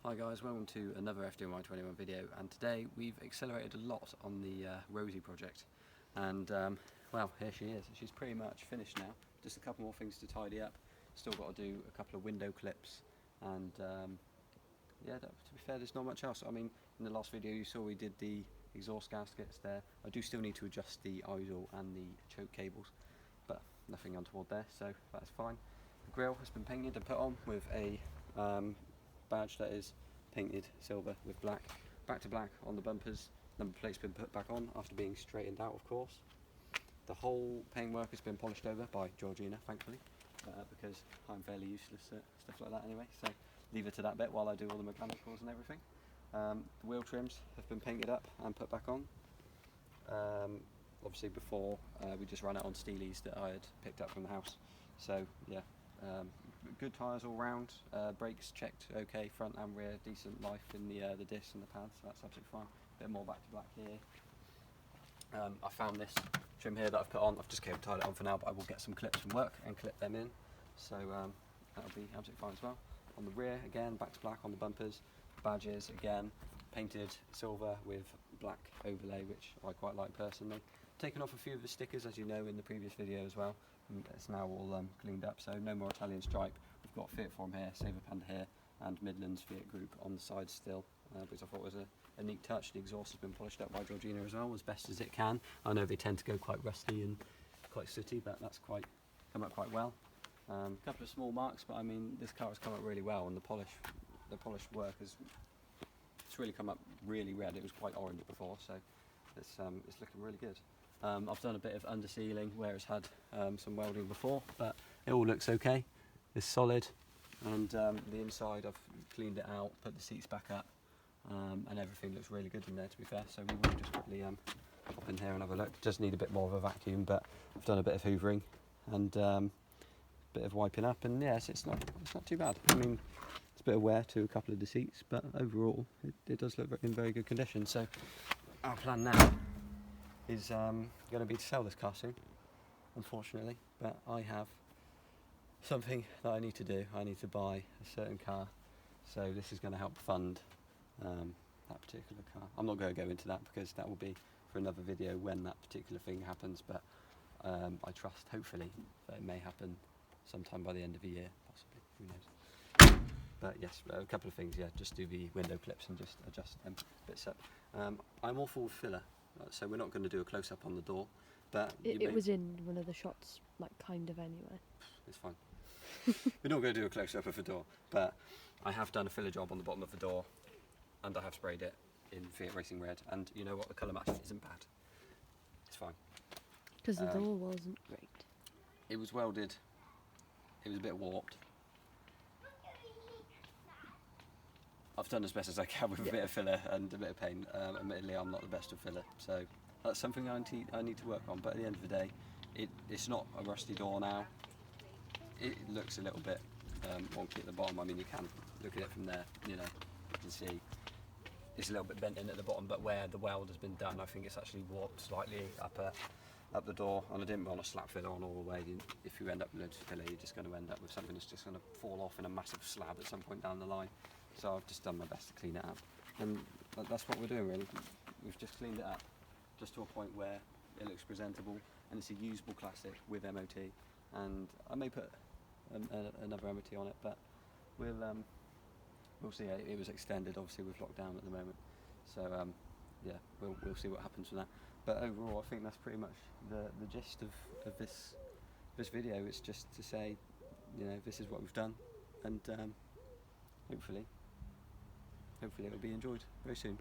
Hi guys, welcome to another FDMY21 video, and today we've accelerated a lot on the Rosie project, and well, here she is. She's pretty much finished now, just a couple more things to tidy up. Still got to do a couple of window clips, and yeah, to be fair, there's not much else. I mean, in the last video you saw we did the exhaust gaskets there. I do still need to adjust the idle and the choke cables, but nothing untoward there, so that's fine. The grille has been painted and put on with a badge that is painted silver with black, back to black on the bumpers. Number plate's been put back on after being straightened out, of course. The whole paintwork has been polished over by Georgina, thankfully, because I'm fairly useless at stuff like that anyway, so leave it to that bit while I do all the mechanicals and everything. The wheel trims have been painted up and put back on. Obviously before we just ran it on steelies that I had picked up from the house, so yeah. Good tyres all round, brakes checked okay, front and rear, decent life in the discs and the pads, so that's absolutely fine. Bit more back to black here. I found this trim here that I've put on. I've just cable tied it on for now, but I will get some clips from work and clip them in, so that'll be absolutely fine as well. On the rear, again, back to black on the bumpers. Badges, again, painted silver with black overlay, which I quite like personally. Taken off a few of the stickers, as you know, in the previous video as well. It's now all cleaned up, so no more Italian stripe. We've got Fiat form here, Panda here, and Midlands Fiat Group on the side still, because I thought it was a neat touch. The exhaust has been polished up by Georgina as well, as best as it can. I know they tend to go quite rusty and quite sooty, but that's come up quite well. A couple of small marks, but I mean, this car has come up really well, and the polish work it's really come up really red. It was quite orange before, so it's looking really good. I've done a bit of undersealing where it's had some welding before, but it all looks okay. It's solid, and the inside I've cleaned it out, put the seats back up, and everything looks really good in there, to be fair. So we will just quickly hop in here and have a look. It does need a bit more of a vacuum, but I've done a bit of hoovering and a bit of wiping up, and yes, it's not too bad. I mean, it's a bit of wear to a couple of the seats, but overall it does look in very good condition. So our plan now is going to be to sell this car soon, unfortunately, but I have something that I need to do. I need to buy a certain car, so this is going to help fund that particular car. I'm not going to go into that because that will be for another video when that particular thing happens, but I trust, hopefully, that it may happen sometime by the end of the year, possibly, who knows. But yes, a couple of things, yeah, just do the window clips and just adjust them bits up. I'm all for filler, so we're not going to do a close-up on the door, but it was in one of the shots, like, kind of anyway. It's fine. We're not going to do a close-up of the door, but I have done a filler job on the bottom of the door, and I have sprayed it in Fiat Racing Red, and you know what, the colour match isn't bad. It's fine. Because the door wasn't great. It was welded, it was a bit warped. I've done as best as I can with a bit of filler and a bit of paint. Admittedly, I'm not the best of filler, so that's something I need to work on. But at the end of the day, it's not a rusty door now. It looks a little bit wonky at the bottom. I mean, you can look at it from there, you know, you can see it's a little bit bent in at the bottom, but where the weld has been done, I think it's actually warped slightly up the door, and I didn't want to slap filler on all the way. If you end up with loads of filler, you're just going to end up with something that's just going to fall off in a massive slab at some point down the line. So I've just done my best to clean it up, and that's what we're doing really. We've just cleaned it up just to a point where it looks presentable, and it's a usable classic with MOT, and I may put another MOT on it, but we'll see. It was extended obviously with lockdown at the moment, so yeah, we'll see what happens with that. But overall, I think that's pretty much the gist of this video. It's just to say, you know, this is what we've done, and hopefully it will be enjoyed very soon.